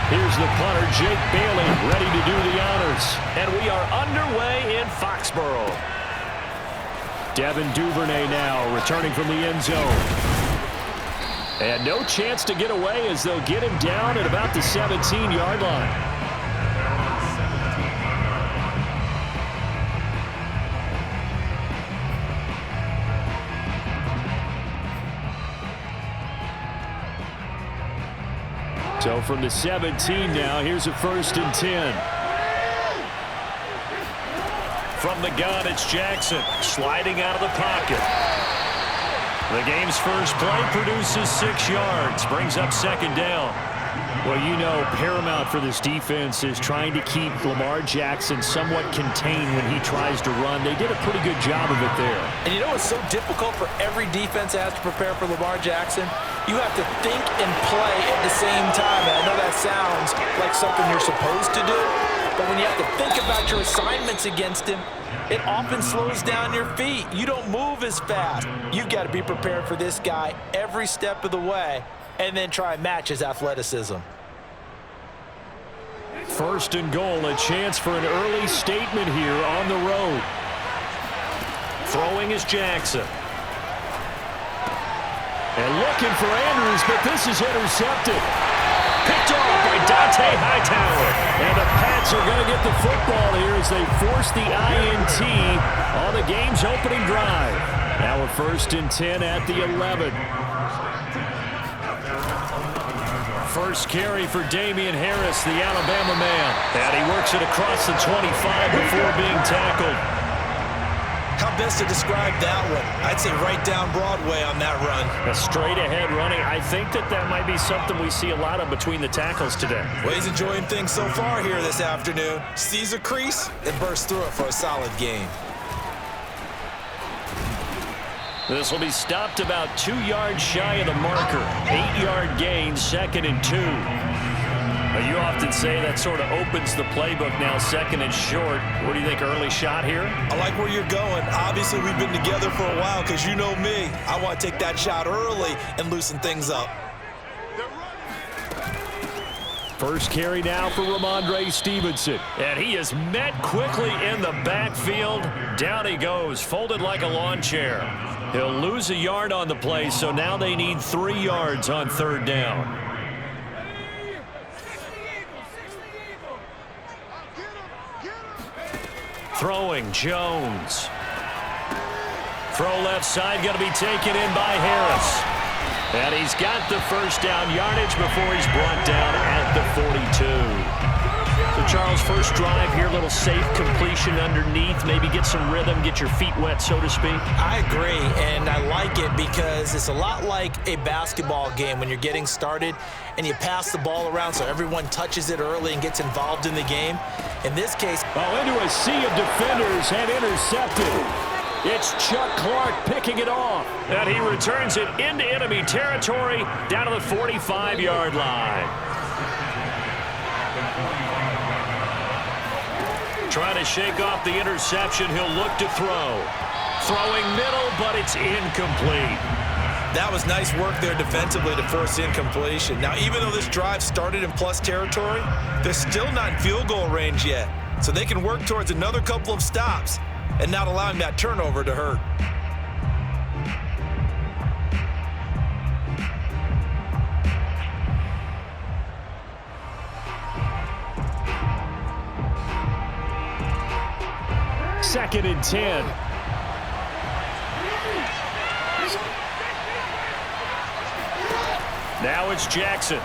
Here's the punter, Jake Bailey, ready to do the honors. And we are underway in Foxborough. Devin Duvernay now returning from the end zone. And no chance to get away as they'll get him down at about the 17-yard line. So from the 17 now, here's a 1st and 10. From the gun, it's Jackson sliding out of the pocket. The game's first play produces 6 yards, brings up 2nd down. Well, you know, paramount for this defense is trying to keep Lamar Jackson somewhat contained when he tries to run. They did a pretty good job of it there. And you know what's so difficult for every defense that has to prepare for Lamar Jackson? You have to think and play at the same time. And I know that sounds like something you're supposed to do, but when you have to think about your assignments against him, it often slows down your feet. You don't move as fast. You've got to be prepared for this guy every step of the way and then try and match his athleticism. 1st and goal, a chance for an early statement here on the road. Throwing is Jackson. And looking for Andrews, but this is intercepted. Picked off by Dante Hightower. And the Pats are going to get the football here as they force the INT on the game's opening drive. Now a 1st and 10 at the 11. First carry for Damian Harris, the Alabama man. And he works it across the 25 before being tackled. How best to describe that one? I'd say right down Broadway on that run. A straight-ahead running. I think that might be something we see a lot of between the tackles today. Well, he's enjoying things so far here this afternoon. Sees a crease and bursts through it for a solid game. This will be stopped about 2 yards shy of the marker. 8-yard gain, 2nd and 2. You often say that sort of opens the playbook now, 2nd and short. What do you think, early shot here? I like where you're going. Obviously, we've been together for a while because you know me. I want to take that shot early and loosen things up. First carry now for Ramondre Stevenson. And he is met quickly in the backfield. Down he goes, folded like a lawn chair. He'll lose a yard on the play, so now they need 3 yards on 3rd down. Throwing, Jones. Throw left side, going to be taken in by Harris. And he's got the 1st down yardage before he's brought down at the 42. So, Charles, first drive here, little safe completion underneath. Maybe get some rhythm, get your feet wet, so to speak. I agree, and I like it because it's a lot like a basketball game when you're getting started and you pass the ball around so everyone touches it early and gets involved in the game. In this case, into a sea of defenders and intercepted. It's Chuck Clark picking it off. And he returns it into enemy territory down to the 45-yard line. Trying to shake off the interception. He'll look to throw. Throwing middle, but it's incomplete. That was nice work there defensively to force incompletion. Now, even though this drive started in plus territory, they're still not in field goal range yet. So they can work towards another couple of stops and not allowing that turnover to hurt. Second and 10. Now it's Jackson.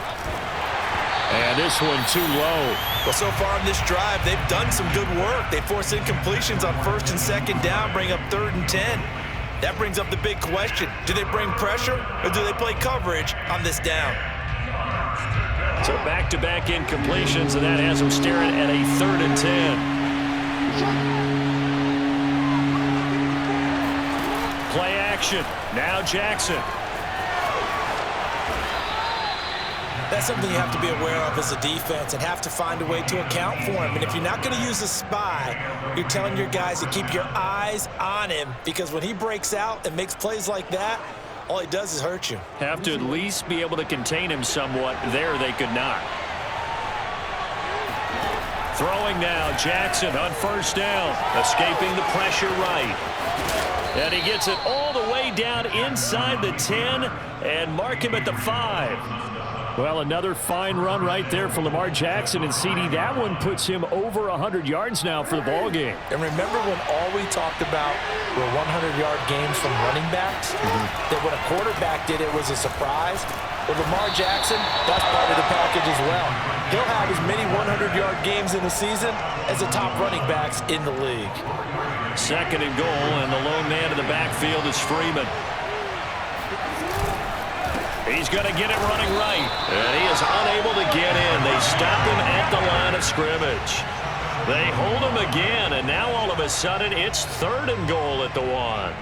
And this one too low. Well, so far in this drive, they've done some good work. They force incompletions on 1st and 2nd down, bring up 3rd and 10. That brings up the big question. Do they bring pressure or do they play coverage on this down? So back-to-back incompletions, and that has them staring at a 3rd and 10. Play action. Now Jackson. That's something you have to be aware of as a defense and have to find a way to account for him. And if you're not going to use a spy, you're telling your guys to keep your eyes on him, because when he breaks out and makes plays like that, all he does is hurt you. Have to at least be able to contain him somewhat. There they could not. Throwing now, Jackson on first down, escaping the pressure right. And he gets it all the way down inside the 10 and mark him at the 5. Well, another fine run right there for Lamar Jackson, and CD, that one puts him over 100 yards now for the ball game. And remember when all we talked about were 100-yard games from running backs? That when a quarterback did it was a surprise? Well, Lamar Jackson, that's part of the package as well. He'll have as many 100-yard games in the season as the top running backs in the league. Second and goal, and the lone man in the backfield is Freeman. He's going to get it running right, and he is unable to get in. They stop him at the line of scrimmage. They hold him again, and now all of a sudden it's third and goal at the 1.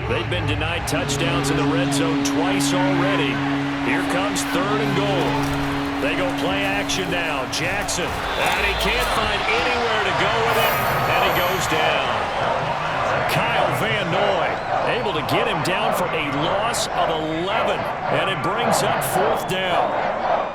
They've been denied touchdowns in the red zone twice already. Here comes third and goal. They go play action now. Jackson, and he can't find anywhere to go with it, and he goes down. Kyle Van Noy able to get him down for a loss of 11, and it brings up fourth down.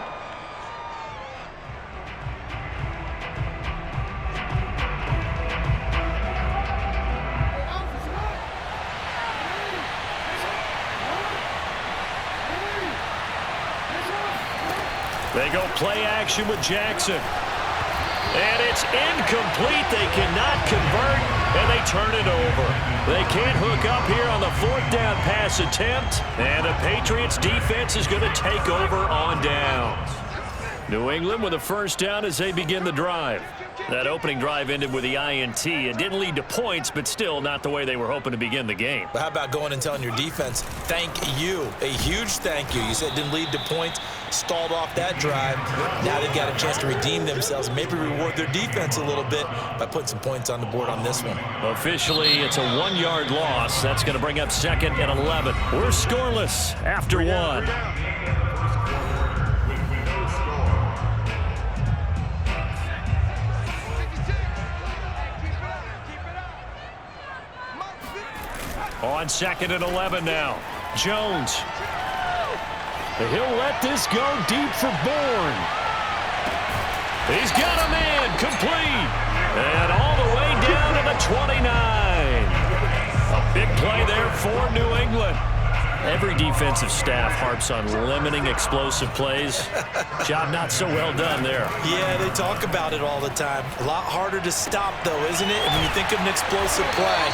They go play action with Jackson. And it's incomplete. They cannot convert, and they turn it over. They can't hook up here on the fourth down pass attempt, and the Patriots defense is going to take over on downs. New England with a first down as they begin the drive. That opening drive ended with the INT. It didn't lead to points, but still not the way they were hoping to begin the game. But how about going and telling your defense, thank you, a huge thank you. You said it didn't lead to points, stalled off that drive. Now they've got a chance to redeem themselves, maybe reward their defense a little bit by putting some points on the board on this one. Officially, it's a 1-yard loss. That's going to bring up second and 11. We're scoreless after 1. On second and 11 now. Jones. He'll let this go deep for Bourne. He's got a man complete. And all the way down to the 29. A big play there for New England. Every defensive staff harps on limiting explosive plays. Job not so well done there. Yeah, they talk about it all the time. A lot harder to stop, though, isn't it? And when you think of an explosive play,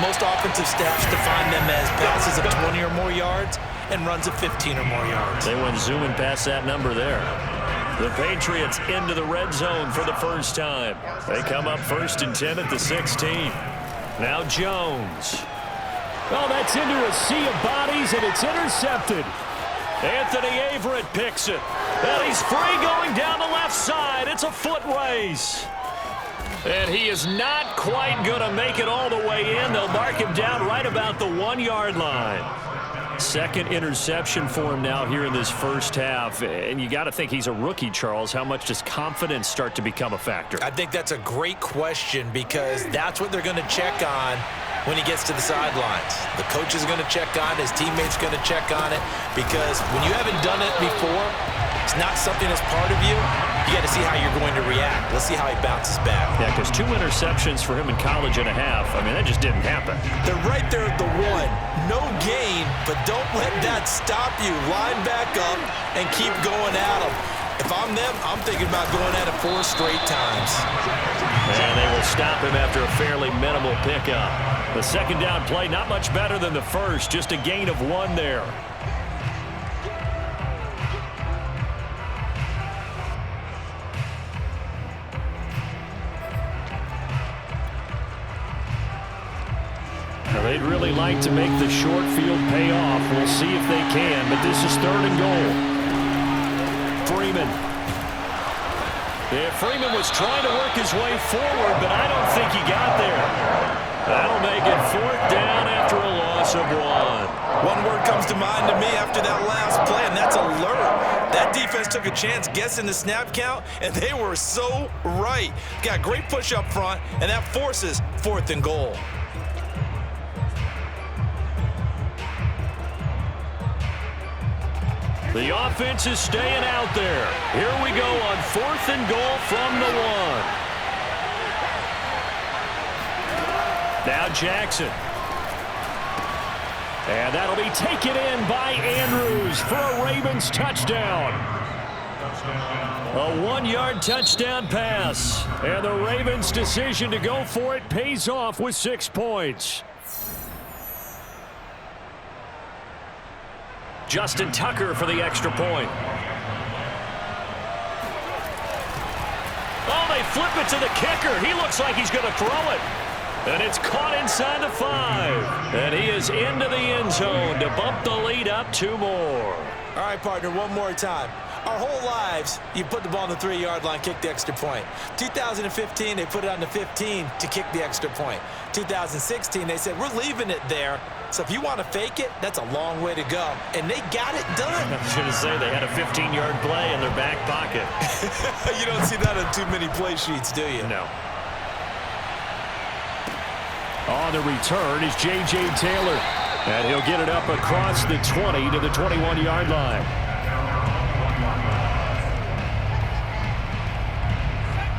most offensive staffs define them as passes of 20 or more yards and runs of 15 or more yards. They went zooming past that number there. The Patriots into the red zone for the first time. They come up first and 10 at the 16. Now Jones. Oh, that's into a sea of bodies, and it's intercepted. Anthony Averett picks it. And he's free going down the left side. It's a foot race. And he is not quite going to make it all the way in. They'll mark him down right about the 1-yard line. Second interception for him now here in this first half. And you got to think he's a rookie, Charles. How much does confidence start to become a factor? I think that's a great question because that's what they're going to check on when he gets to the sidelines. The coach is going to check on it. His teammates going to check on it because when you haven't done it before, it's not something that's part of you. You got to see how you're going to react. Let's see how he bounces back. Yeah, because 2 interceptions for him in college and a half. I mean, that just didn't happen. They're right there at the 1. No gain, but don't let that stop you. Line back up and keep going at them. If I'm them, I'm thinking about going at it 4 straight times. And they will stop him after a fairly minimal pickup. The second down play, not much better than the first, just a gain of 1 there. Now, they'd really like to make the short field pay off. We'll see if they can, but this is third and goal. Freeman. Yeah, Freeman was trying to work his way forward, but I don't think he got there. That'll make it fourth down after a loss of 1. One word comes to mind to me after that last play, and that's alert. That defense took a chance guessing the snap count, and they were so right. Got great push up front, and that forces fourth and goal. The offense is staying out there. Here we go on 4th and goal from the 1. Now Jackson. And that'll be taken in by Andrews for a Ravens touchdown. A 1-yard touchdown pass. And the Ravens' decision to go for it pays off with 6 points. Justin Tucker for the extra point. Oh, they flip it to the kicker. He looks like he's going to throw it. And it's caught inside the 5. And he is into the end zone to bump the lead up 2 more. All right, partner, one more time. Our whole lives, you put the ball on the 3-yard line, kick the extra point. 2015, they put it on the 15 to kick the extra point. 2016, they said, we're leaving it there. So if you want to fake it, that's a long way to go. And they got it done. I was going to say, they had a 15-yard play in their back pocket. You don't see that on too many play sheets, do you? No. On the return is J.J. Taylor. And he'll get it up across the 20 to the 21-yard line.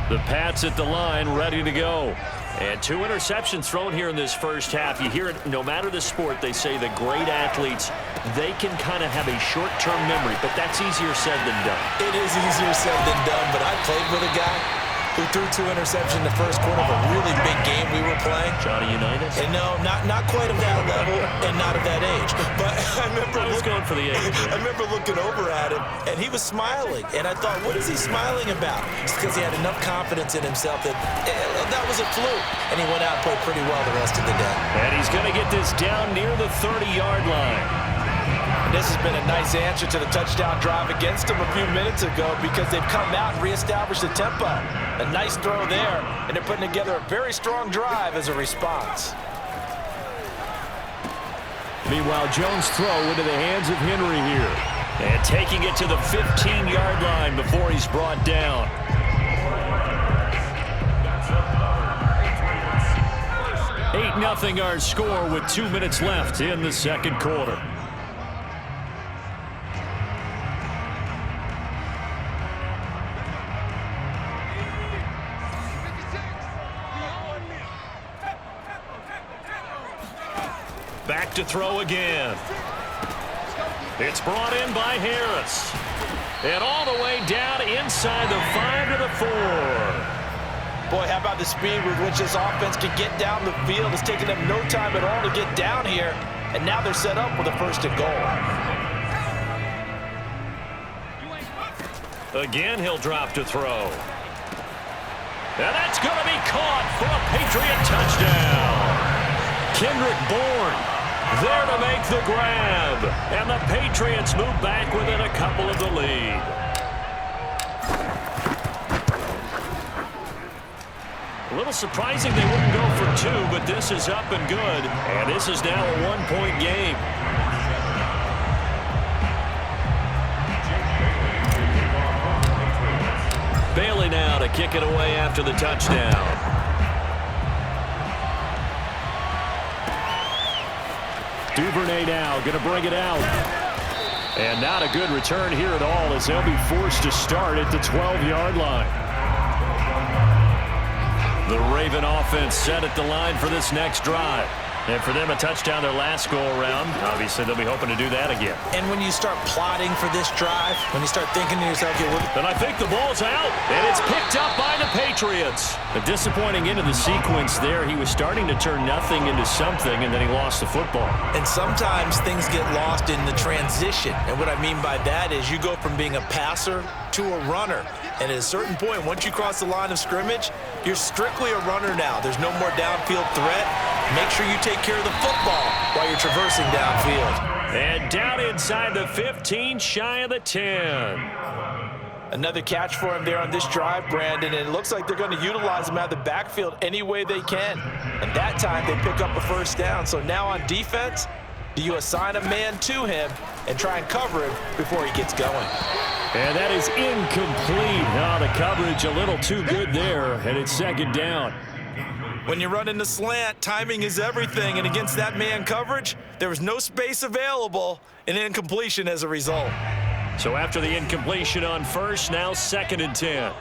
The Pats at the line, ready to go. And 2 interceptions thrown here in this first half. You hear it, no matter the sport, they say the great athletes, they can kind of have a short-term memory, but that's easier said than done. It is easier said than done, but I played with a guy who threw 2 interceptions in the first quarter of a really big game we were playing. Johnny Unitas? And no, not quite of that level and not of that age. But I remember going for the age. I remember looking over at him, and he was smiling. And I thought, what is he smiling about? It's because he had enough confidence in himself that that was a fluke. And he went out and played pretty well the rest of the day. And he's going to get this down near the 30-yard line. And this has been a nice answer to the touchdown drive against them a few minutes ago because they've come out and reestablished the tempo. A nice throw there, and they're putting together a very strong drive as a response. Meanwhile, Jones' throw into the hands of Henry here. And taking it to the 15-yard line before he's brought down. $8-0 our score with 2 minutes left in the second quarter. Back to throw again. It's brought in by Harris. And all the way down inside the 5 to the 4. Boy, how about the speed with which this offense can get down the field? It's taken them no time at all to get down here. And now they're set up with a 1st and goal. Again, he'll drop to throw. And that's going to be caught for a Patriot touchdown. Kendrick Bourne there to make the grab. And the Patriots move back within a couple of the lead. A little surprising they wouldn't go for 2, but this is up and good. And this is now a 1-point game. Bailey now to kick it away after the touchdown. Duvernay now going to bring it out. And not a good return here at all as they'll be forced to start at the 12-yard line. The Raven offense set at the line for this next drive. And for them, a touchdown their last go-around. Obviously, they'll be hoping to do that again. And when you start plotting for this drive, when you start thinking to yourself, then I think the ball's out, and it's picked up by the Patriots. A disappointing end of the sequence there. He was starting to turn nothing into something, and then he lost the football. And sometimes things get lost in the transition. And what I mean by that is you go from being a passer to a runner. And at a certain point, once you cross the line of scrimmage, you're strictly a runner now. There's no more downfield threat. Make sure you take care of the football while you're traversing downfield. And down inside the 15, shy of the 10. Another catch for him there on this drive, Brandon, and it looks like they're going to utilize him out of the backfield any way they can. And that time they pick up a 1st down. So now on defense, do you assign a man to him and try and cover him before he gets going? And that is incomplete. Oh, the coverage a little too good there, and it's 2nd down. When you run in the slant, timing is everything, and against that man coverage, there was no space available, and incompletion as a result. So after the incompletion on first, now 2nd and 10.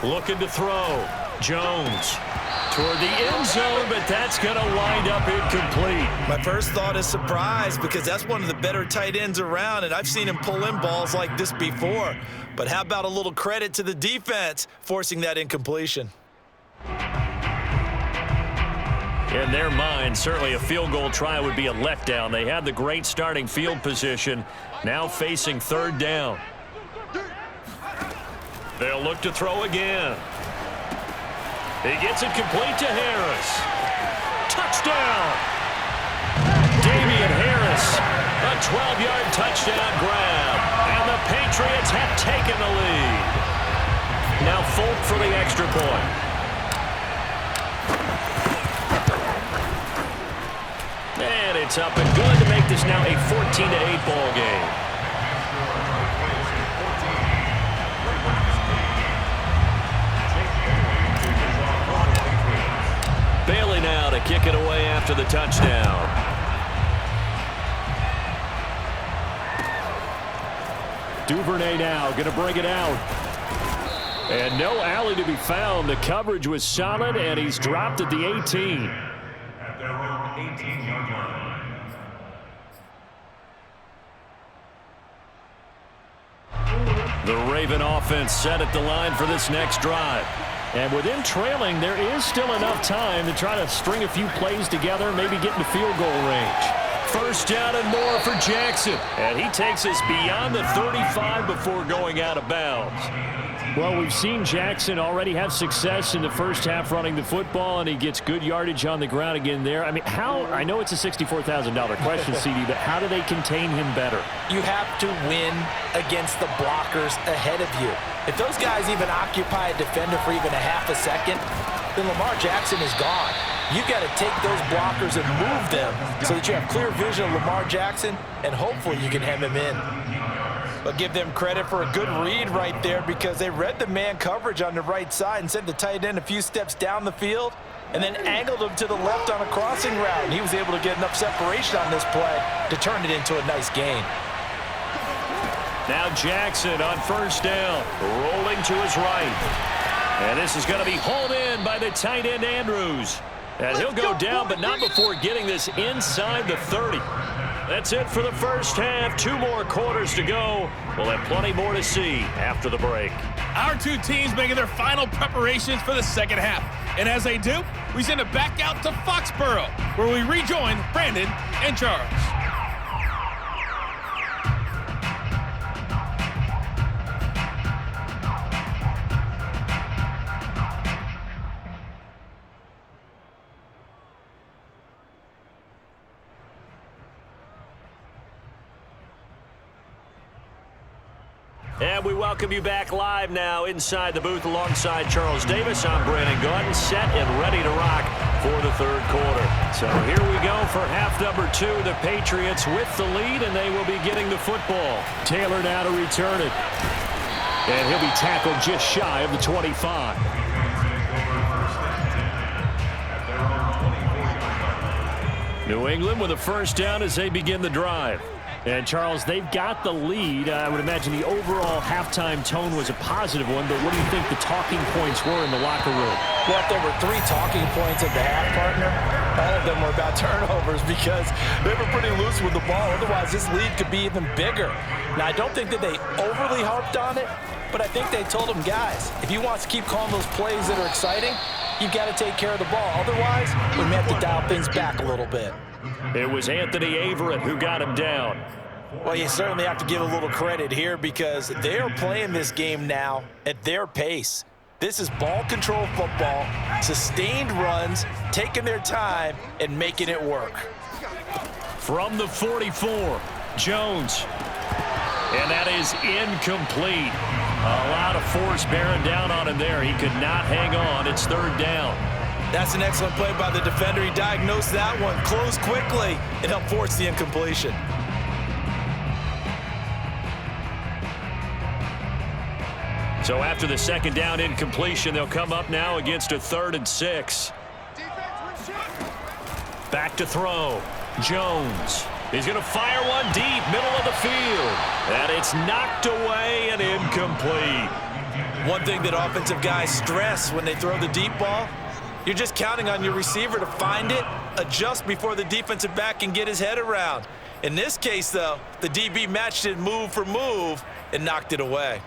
Looking to throw. Jones toward the end zone, but that's going to wind up incomplete. My first thought is surprise, because that's one of the better tight ends around, and I've seen him pull in balls like this before. But how about a little credit to the defense forcing that incompletion? In their mind, certainly a field goal try would be a letdown. They had the great starting field position, now facing 3rd down. They'll look to throw again. He gets it complete to Harris. Touchdown! Damian Harris, a 12-yard touchdown grab. And the Patriots have taken the lead. Now Folk for the extra point. And it's up and good to make this now a 14-8 ball game. Bailey now to kick it away after the touchdown. Duvernay now going to bring it out. And no alley to be found. The coverage was solid, and he's dropped at the 18. At their own 18-yard line. The Raven offense set at the line for this next drive. And with them trailing, there is still enough time to try to string a few plays together, maybe get into field goal range. 1st down and more for Jackson. And he takes us beyond the 35 before going out of bounds. Well, we've seen Jackson already have success in the first half running the football, and he gets good yardage on the ground again there. I mean, I know it's a $64,000 question, CD, but how do they contain him better? You have to win against the blockers ahead of you. If those guys even occupy a defender for even a half a second, then Lamar Jackson is gone. You've got to take those blockers and move them so that you have clear vision of Lamar Jackson, and hopefully you can hem him in. But give them credit for a good read right there, because they read the man coverage on the right side and sent the tight end a few steps down the field and then angled him to the left on a crossing route. And he was able to get enough separation on this play to turn it into a nice gain. Now Jackson on 1st down, rolling to his right. And this is going to be hauled in by the tight end Andrews. And he'll go down, but not before getting this inside the 30. That's it for the first half. 2 more quarters to go. We'll have plenty more to see after the break. Our 2 teams making their final preparations for the second half. And as they do, we send it back out to Foxborough, where we rejoin Brandon and Charles. And we welcome you back live now inside the booth alongside Charles Davis. I'm Brandon Gordon, set and ready to rock for the 3rd quarter. So here we go for half number 2. The Patriots with the lead, and they will be getting the football. Taylor now to return it. And he'll be tackled just shy of the 25. New England with a 1st down as they begin the drive. And, Charles, they've got the lead. I would imagine the overall halftime tone was a positive one, but what do you think the talking points were in the locker room? Well, if there were 3 talking points at the half, partner, all of them were about turnovers, because they were pretty loose with the ball. Otherwise, this lead could be even bigger. Now, I don't think that they overly harped on it, but I think they told them, guys, if you want to keep calling those plays that are exciting, you've got to take care of the ball. Otherwise, we may have to dial things back a little bit. It was Anthony Averett who got him down. Well, you certainly have to give a little credit here, because they are playing this game now at their pace. This is ball control football, sustained runs, taking their time and making it work. From the 44, Jones. And that is incomplete. A lot of force bearing down on him there. He could not hang on. It's 3rd down. That's an excellent play by the defender. He diagnosed that one, closed quickly, and helped force the incompletion. So after the 2nd down incompletion, they'll come up now against a 3rd and 6. Back to throw. Jones. He's going to fire one deep, middle of the field. And it's knocked away and incomplete. One thing that offensive guys stress when they throw the deep ball, you're just counting on your receiver to find it, adjust before the defensive back can get his head around. In this case, though, the DB matched it move for move and knocked it away.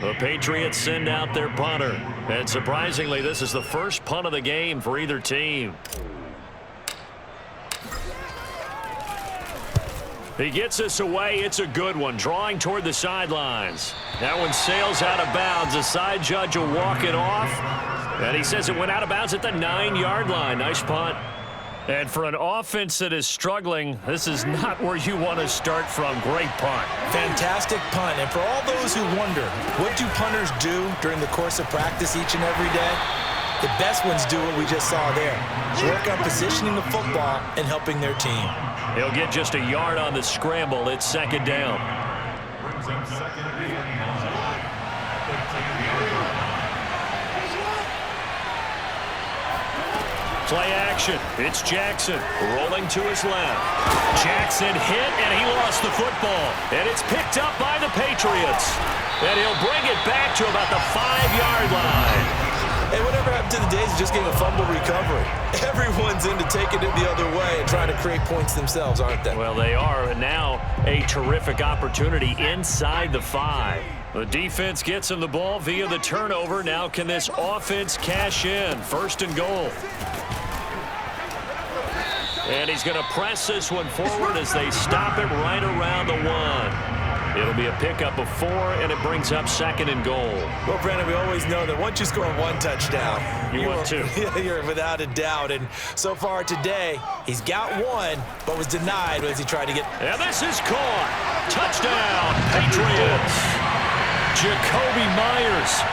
The Patriots send out their punter. And surprisingly, this is the first punt of the game for either team. He gets this away. It's a good one, drawing toward the sidelines. That one sails out of bounds. The side judge will walk it off. And he says it went out of bounds at the 9-yard line. Nice punt. And for an offense that is struggling, this is not where you want to start from. Great punt. Fantastic punt. And for all those who wonder, what do punters do during the course of practice each and every day? The best ones do what we just saw there. Work on positioning the football and helping their team. He'll get just a yard on the scramble. It's second down. Brings up second and 1. Play action. It's Jackson rolling to his left. Jackson hit, and he lost the football. And it's picked up by the Patriots. And he'll bring it back to about the 5-yard line. Hey, whatever happened to the days of just getting a fumble recovery? Everyone's into taking it the other way and trying to create points themselves, aren't they? Well, they are, and now a terrific opportunity inside the 5. The defense gets him the ball via the turnover. Now can this offense cash in? First and goal. And he's going to press this one forward as they stop it right around the 1. It'll be a pickup of 4, and it brings up second and goal. Well, Brandon, we always know that once you score 1 touchdown, you want 2. You're without a doubt. And so far today, he's got 1, but was denied as he tried to get. And this is caught. Touchdown, Patriots. Jacoby Myers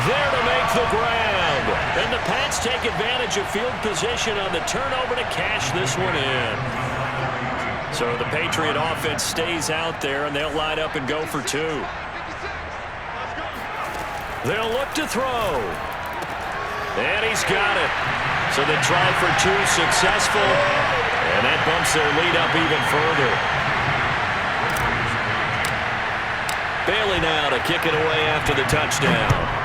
there to make the grab. And the Pats take advantage of field position on the turnover to cash this one in. So the Patriot offense stays out there, and they'll line up and go for 2. They'll look to throw. And he's got it. So the try for 2 successful, and that bumps their lead up even further. Bailey now to kick it away after the touchdown.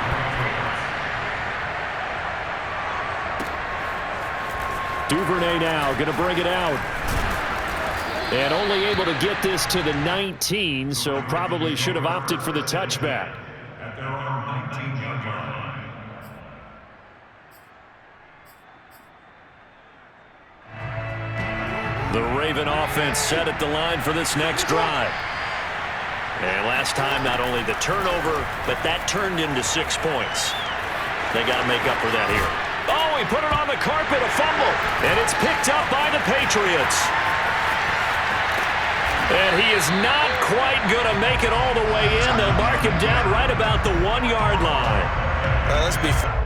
Duvernay now going to bring it out. And only able to get this to the 19, so probably should have opted for the touchback. At their own 19-yard line. The Raven offense set at the line for this next drive. And last time, not only the turnover, but that turned into 6 points. They got to make up for that here. Oh, he put it on the carpet, a fumble. And it's picked up by the Patriots. And he is not quite going to make it all the way in. They'll mark him down right about the 1-yard line. Let's be fair.